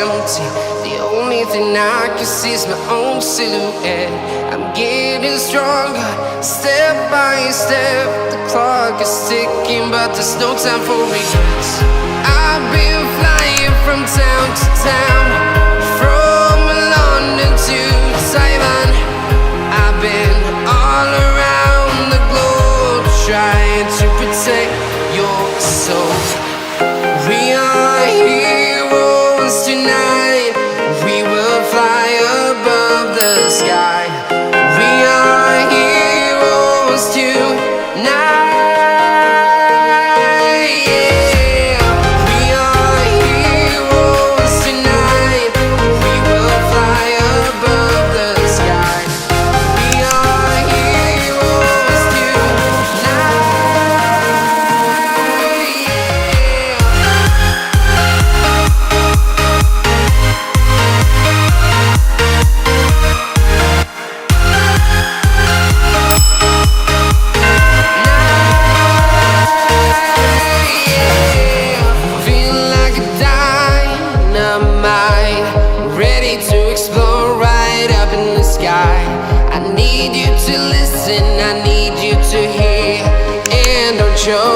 empty. The only thing I can see is my own silhouette. I'm getting stronger, step by step. The clock is ticking, but there's no time for regrets. I've been flying from town to town, from London to Taiwan. I've been all around the globe, trying to protect your soul. We are heroes tonight. We will fly above the sky. We are heroes tonight. Yeah. We are heroes tonight. We will fly above the sky. We are heroes tonight. Feel like a dynamite, ready to explode right up in the sky. I need you to listen, I need you to hear, and don't show